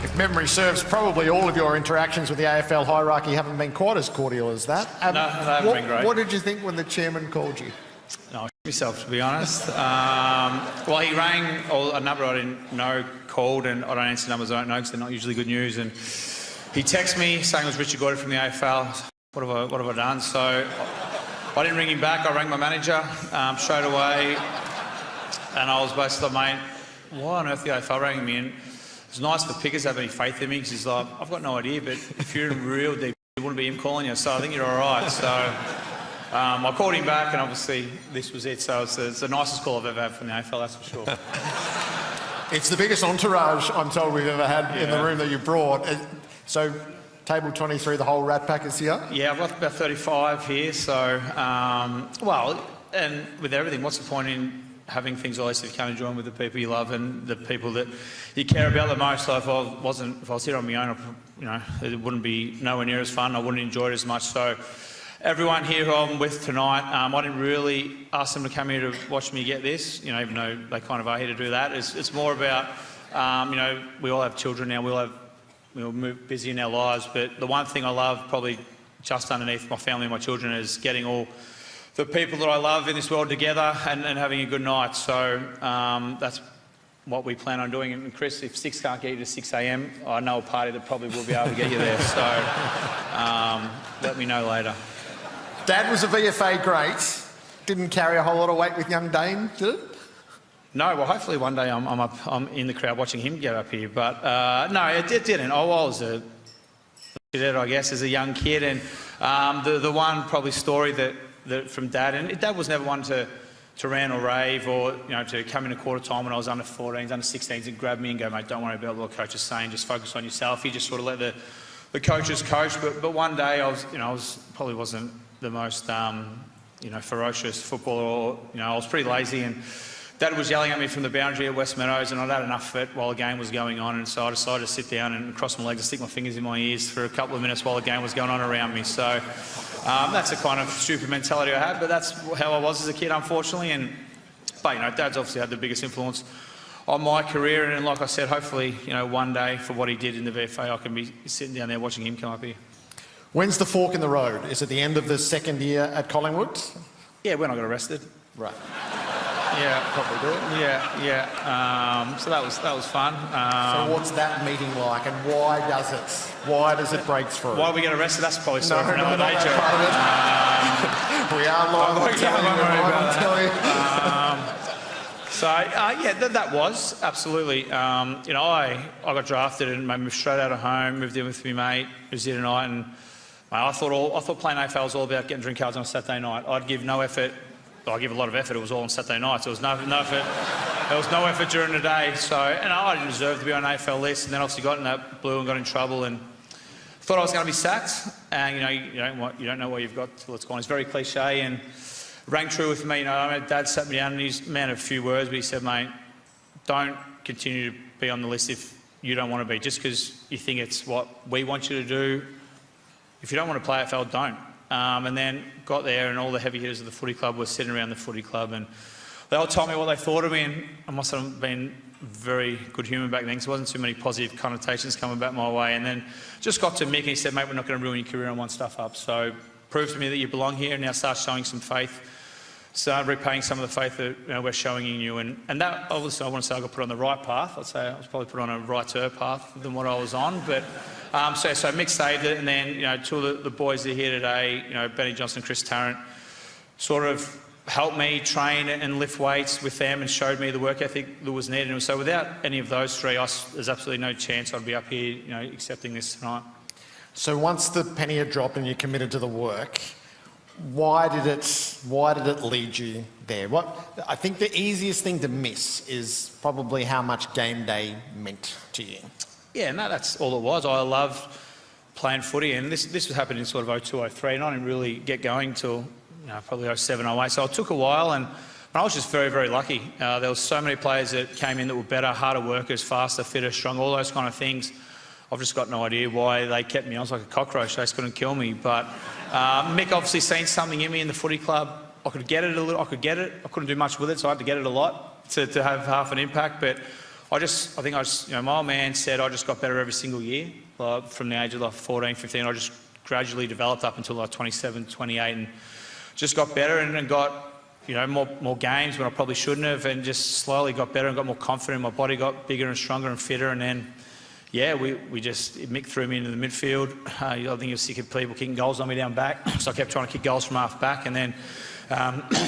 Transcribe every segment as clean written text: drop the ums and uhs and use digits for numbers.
If memory serves, probably all of your interactions with the AFL hierarchy haven't been quite as cordial as that. No, they haven't been great. What did you think when the chairman called you? No, I shit myself, to be honest. Well, he rang a number I didn't know, called, and I don't answer numbers I don't know because they're not usually good news. And he texted me saying it was Richard Gordon from the AFL. What have I done? So I didn't ring him back. I rang my manager straight away, and I was basically, mate, why on earth the AFL rang me? And it's nice for Pickers to have any faith in me because he's like, I've got no idea, but if you're in real deep, it wouldn't be him calling you, so I think you're all right. So I called him back, and obviously this was it. So it's the nicest call I've ever had from the AFL, that's for sure. It's the biggest entourage, I'm told, we've ever had in the room that you brought. So table 23, the whole Rat Pack is here? Yeah, I've got about 35 here, so, well, and with everything, what's the point in having things like this if you can't enjoy them with the people you love and the people that you care about the most? So if I was here on my own, it wouldn't be nowhere near as fun. I wouldn't enjoy it as much. So everyone here who I'm with tonight, I didn't really ask them to come here to watch me get this, even though they kind of are here to do that. It's more about, we all have children now. We're busy in our lives, but the one thing I love, probably just underneath my family and my children, is getting all the people that I love in this world together and having a good night. So that's what we plan on doing. And Chris, if 6 can't get you to 6 a.m, I know a party that probably will be able to get you there. So let me know later. Dad was a VFA great. Didn't carry a whole lot of weight with young Dane, did it? No, well, hopefully one day I'm in the crowd watching him get up here. But no, it didn't. I was a cadet, I guess, as a young kid. And the one probably story that from Dad, and Dad was never one to rant or rave or to come in a quarter time when I was under 14s, under 16s and grab me and go, mate, don't worry about what the coach is saying, just focus on yourself. He just sort of let the coaches coach. But one day I was probably wasn't the most ferocious footballer, or I was pretty lazy, and Dad was yelling at me from the boundary at West Meadows, and I'd had enough of it while the game was going on, and so I decided to sit down and cross my legs and stick my fingers in my ears for a couple of minutes while the game was going on around me. So that's a kind of stupid mentality I had, but that's how I was as a kid, unfortunately. But Dad's obviously had the biggest influence on my career, and like I said, hopefully, one day for what he did in the VFA, I can be sitting down there watching him come up here. When's the fork in the road? Is it the end of the second year at Collingwood? Yeah, when I got arrested. Right. Yeah, probably do it. Yeah. So that was fun. So what's that meeting like, and why does it break through? Why we get arrested? That's probably for another day, Joe. We are live. That was absolutely. I got drafted and moved straight out of home, moved in with my mate who's here tonight, and I thought playing AFL was all about getting drink cards on a Saturday night. I'd give no effort. I give a lot of effort. It was all on Saturday nights. There was no effort. There was no effort during the day. So, and I didn't deserve to be on an AFL list. And then obviously got in that blue and got in trouble and thought I was going to be sacked. And you don't know what you've got till it's gone. It's very cliche and rang true with me. Dad sat me down and he's a man of a few words, but he said, mate, don't continue to be on the list if you don't want to be. Just because you think it's what we want you to do. If you don't want to play AFL, don't. And then got there and all the heavy hitters of the footy club were sitting around the footy club and they all told me what they thought of me, and I must have been very good human back then because there wasn't too many positive connotations coming back my way. And then just got to Mick and he said, mate, we're not going to ruin your career and one stuff up. So prove to me that you belong here and now start showing some faith. Start repaying some of the faith that we're showing in you. And that, obviously, I want to say I got put on the right path. I'd say I was probably put on a righter path than what I was on. But so Mick saved it, and then two of the boys that are here today, Benny Johnson, Chris Tarrant, sort of helped me train and lift weights with them and showed me the work ethic that was needed. And so without any of those three, there's absolutely no chance I'd be up here, accepting this tonight. So once the penny had dropped and you committed to the work, why did it lead you there? I think the easiest thing to miss is probably how much game day meant to you. Yeah, no, that's all it was. I loved playing footy, and this was happening in sort of 02, 03, and I didn't really get going till probably 07, 08. So it took a while, and I was just very, very lucky. There were so many players that came in that were better, harder workers, faster, fitter, stronger, all those kind of things. I've just got no idea why they kept me. I was like a cockroach. They just couldn't kill me. But Mick obviously seen something in me in the footy club. I could get it a little. I could get it. I couldn't do much with it, so I had to get it a lot to have half an impact. But I think my old man said I just got better every single year. From the age of 14, 15, I just gradually developed up until 27, 28, and just got better and got more games when I probably shouldn't have, and just slowly got better and got more confident. My body got bigger and stronger and fitter, and then, Mick threw me into the midfield. I think he was sick of people kicking goals on me down back, so I kept trying to kick goals from half back, and then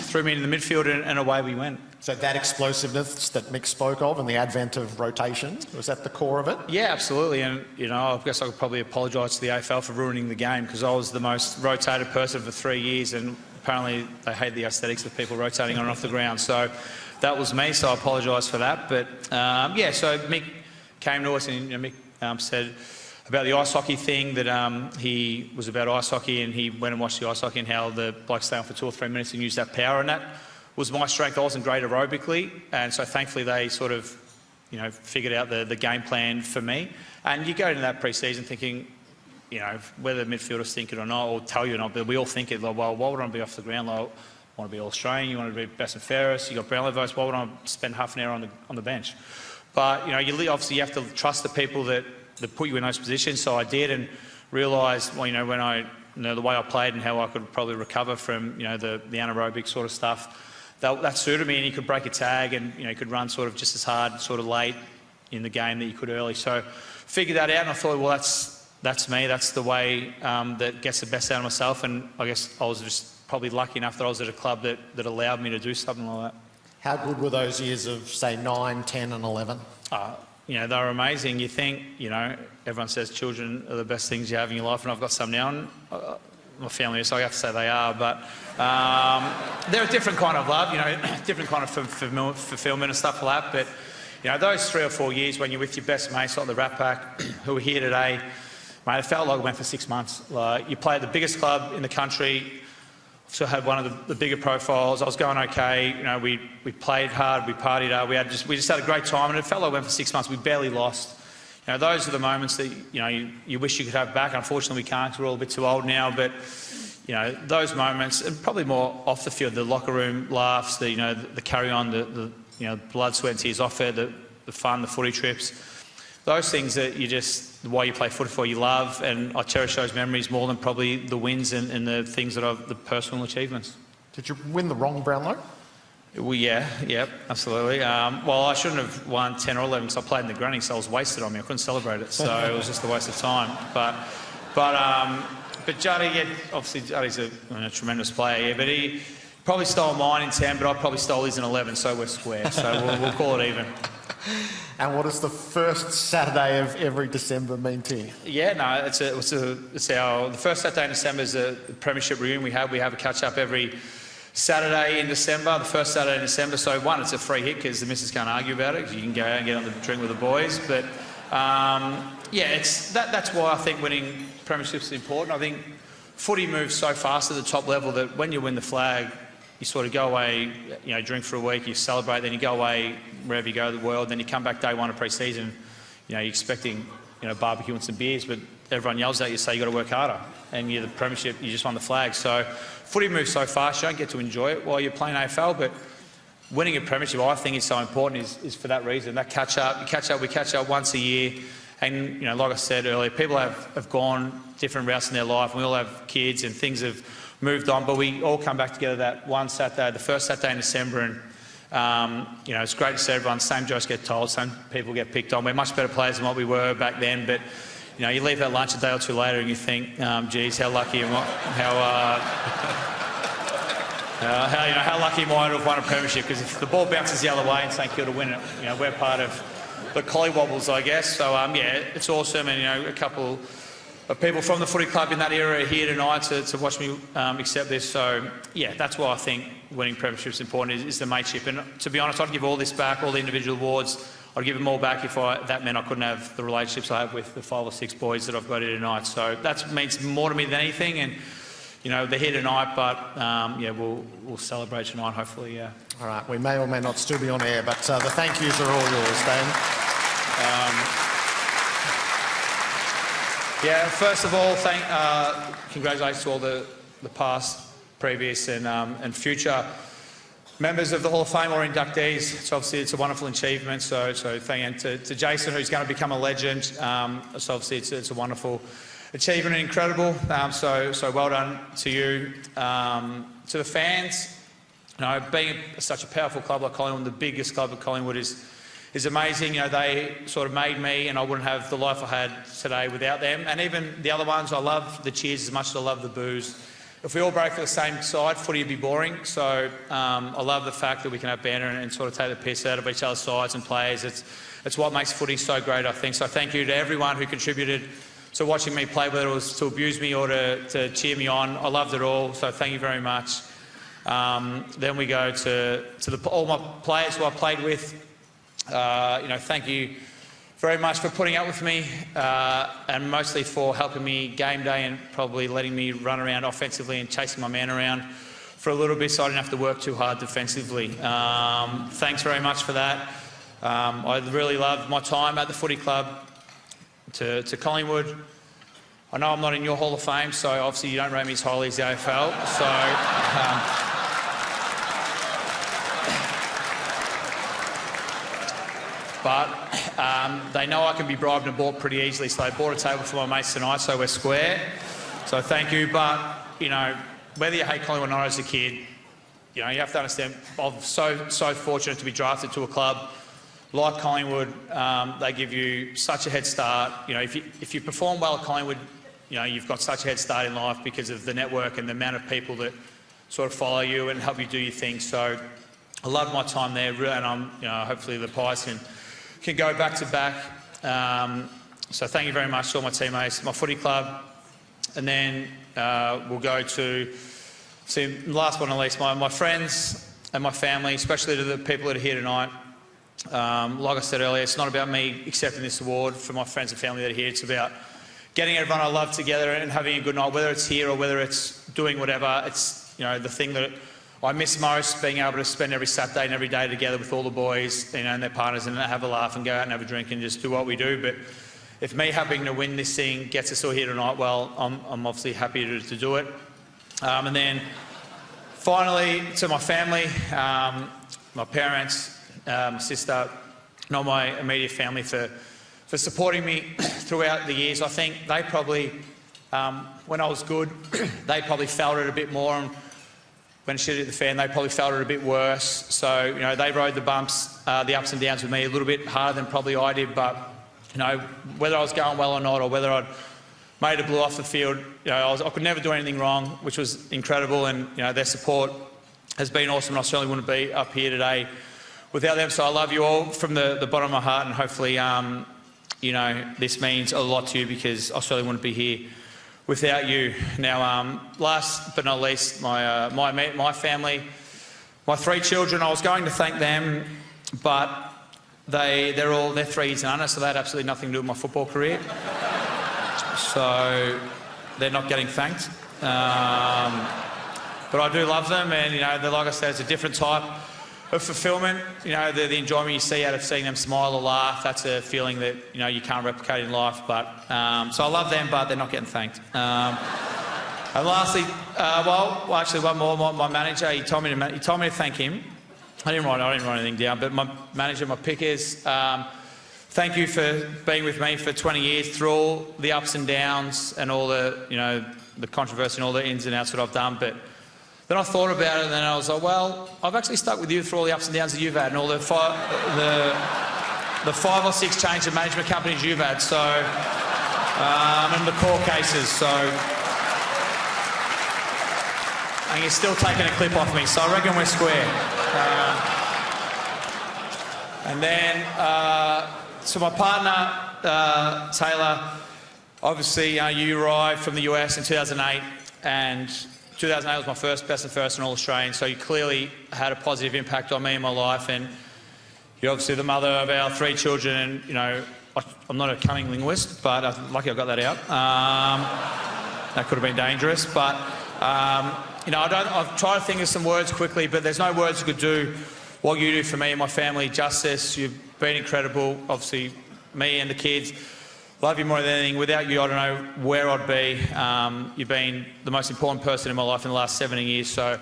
threw me into the midfield, and away we went. So that explosiveness that Mick spoke of and the advent of rotation, was that the core of it? Yeah, absolutely. And, I guess I could probably apologise to the AFL for ruining the game, because I was the most rotated person for 3 years, and apparently they hate the aesthetics of people rotating on and off the ground. So that was me, so I apologise for that. But, so Mick came to us and Mick said about the ice hockey thing, that he was about ice hockey, and he went and watched the ice hockey and how the blokes stay on for 2 or 3 minutes and use that power, and that was my strength. I wasn't great aerobically, and so thankfully they sort of, figured out the game plan for me. And you go into that pre-season thinking, whether midfielders think it or not, or tell you or not, but we all think it, well, why would I want to be off the ground? I want to be All-Australian, you want to be best and fairest, you got Brownlow votes, why would I spend half an hour on the bench? But, obviously you have to trust the people that put you in those positions, so I did, and realised, when the way I played and how I could probably recover from, the anaerobic sort of stuff, that suited me, and you could break a tag, and you could run sort of just as hard sort of late in the game that you could early. So figured that out, and I thought, well, that's me. That's the way that gets the best out of myself. And I guess I was just probably lucky enough that I was at a club that allowed me to do something like that. How good were those years of, say, 9, 10 and 11? They were amazing. You think, everyone says children are the best things you have in your life, and I've got some now, and my family, so I have to say they are, but they're a different kind of love, different kind of fulfillment and stuff like that. But, those 3 or 4 years when you're with your best mates, like the Rat Pack, who are here today, mate, it felt like it went for 6 months. Like, you play at the biggest club in the country, so I had one of the bigger profiles. I was going okay. We played hard, we partied hard. We just had a great time, and it felt like it went for 6 months. We barely lost. Those are the moments that you wish you could have back. Unfortunately, we can't, because we're all a bit too old now. But those moments, and probably more off the field, the locker room laughs, the carry on, the blood, sweat, and tears off it, the fun, the footy trips, those things that why you play footy for, you love, and I cherish those memories more than probably the wins and the things the personal achievements. Did you win the wrong Brownlow? Well, yep, absolutely. Well, I shouldn't have won 10 or 11 because I played in the granny, so it was wasted on me. I couldn't celebrate it, so it was just a waste of time. But Juddy, obviously Juddy's a tremendous player, but he probably stole mine in 10, but I probably stole his in 11, so we're square. So we'll call it even. And what does the first Saturday of every December mean to you? Yeah, no, the first Saturday in December is a Premiership reunion we have. We have a catch-up every Saturday in December, the first Saturday in December. So one, it's a free hit because the missus can't argue about it, because you can go out and get on the drink with the boys. But that's why I think winning Premierships is important. I think footy moves so fast at the top level that when you win the flag, you sort of go away, drink for a week, you celebrate, then you go away wherever you go in the world, then you come back day one of pre-season, you're expecting, barbecue and some beers, but everyone yells at you, say you've got to work harder, and you're the Premiership, you just won the flag. So footy moves so fast, you don't get to enjoy it while you're playing AFL, but winning a Premiership, I think, is so important, is for that reason. That we catch up once a year, and, like I said earlier, people have gone different routes in their life, and we all have kids, and things have moved on, but we all come back together that one Saturday, the first Saturday in December, and it's great to see everyone. Same jokes get told, same people get picked on. We're much better players than what we were back then, but you leave that lunch a day or two later and you think, geez, how lucky am I? How lucky am I to have won a Premiership? Because if the ball bounces the other way and St Kilda win it, we're part of the collywobbles, I guess. So it's awesome, and a couple of people from the footy club in that era are here tonight to watch me accept this. So that's why I think winning Premiership is important, is the mateship. And to be honest, I'd give all this back, all the individual awards, I'd give them all back if that meant I couldn't have the relationships I have with the 5 or 6 boys that I've got here tonight. So that means more to me than anything. And they're here tonight, but we'll celebrate tonight, hopefully. Yeah. All right. We may or may not still be on air, but the thank yous are all yours, Dane. First of all, congratulations to all the past, previous and future members of the Hall of Fame or inductees. It's a wonderful achievement. So thank you to Jason, who's going to become a legend. So obviously it's a wonderful achievement and incredible. So well done to you. To the fans, being such a powerful club like Collingwood, the biggest club of Collingwood is amazing. They sort of made me, and I wouldn't have the life I had today without them. And even the other ones, I love the cheers as much as I love the boos. If we all broke for the same side, footy would be boring. So I love the fact that we can have banter and sort of take the piss out of each other's sides and players. It's what makes footy so great, I think. So thank you to everyone who contributed to watching me play, whether it was to abuse me or to cheer me on. I loved it all, so thank you very much. Then we go to all my players who I played with. Thank you very much for putting up with me, and mostly for helping me game day and probably letting me run around offensively and chasing my man around for a little bit so I didn't have to work too hard defensively. Thanks very much for that. I really loved my time at the footy club. To Collingwood, I know I'm not in your Hall of Fame, so obviously you don't rate me as highly as the AFL. But they know I can be bribed and bought pretty easily, so they bought a table for my mates tonight, so we're square. So thank you. But, whether you hate Collingwood or not as a kid, you have to understand, I'm so fortunate to be drafted to a club like Collingwood. They give you such a head start. If you perform well at Collingwood, you've got such a head start in life because of the network and the amount of people that sort of follow you and help you do your thing. So I loved my time there, and hopefully the Pies can go back to back. So thank you very much to all my teammates, my footy club, and then we'll go to last but not least, my friends and my family, especially to the people that are here tonight. Like I said earlier, it's not about me accepting this award for my friends and family that are here. It's about getting everyone I love together and having a good night, whether it's here or whether it's doing whatever. It's the thing that I miss most, being able to spend every Saturday and every day together with all the boys, and their partners, and have a laugh and go out and have a drink and just do what we do. But if me having to win this thing gets us all here tonight, well, I'm obviously happy to do it. And then finally, to my family, my parents, my sister, not my immediate family, for supporting me throughout the years. I think they probably, when I was good, they probably felt it a bit more. And when shit hit the fan, they probably felt it a bit worse. So, they rode the bumps, the ups and downs with me a little bit harder than probably I did. But, whether I was going well or not, or whether I'd made a blue off the field, I could never do anything wrong, which was incredible. And, their support has been awesome. And I certainly wouldn't be up here today without them. So I love you all from the bottom of my heart. And hopefully, this means a lot to you, because I certainly wouldn't be here without you. Now, last but not least, my family, my 3 children. I was going to thank them, but they're 3 years and under, so they had absolutely nothing to do with my football career. So they're not getting thanked. But I do love them, and like I said, it's a different type of fulfilment. The enjoyment you see out of seeing them smile or laugh, that's a feeling that you can't replicate in life. But so I love them, but they're not getting thanked. And lastly, actually one more. My manager, he told me to thank him. I didn't write anything down, but my manager, my pickers, thank you for being with me for 20 years through all the ups and downs and all the the controversy and all the ins and outs that I've done. But then I thought about it, and then I was like, well, I've actually stuck with you through all the ups and downs that you've had and all the 5 or 6 change of management companies you've had. So, and the court cases. So, and you're still taking a clip off me. So I reckon we're square. And then, so my partner, Taylor, obviously you arrived from the US in 2008, and 2008 was my first best and first in All Australian, so you clearly had a positive impact on me in my life, and you're obviously the mother of our 3 children, and I'm not a cunning linguist, but I'm lucky I got that out. That could have been dangerous, but I've tried to think of some words quickly, but there's no words that could do what you do for me and my family justice. You've been incredible. Obviously, me and the kids love you more than anything. Without you, I don't know where I'd be. You've been the most important person in my life in the last 17 years. So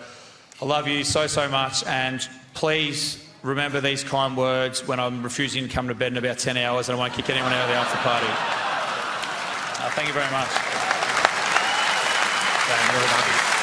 I love you so, so much, and please remember these kind words when I'm refusing to come to bed in about 10 hours and I won't kick anyone out of the after party. Thank you very much. Dane, really love you.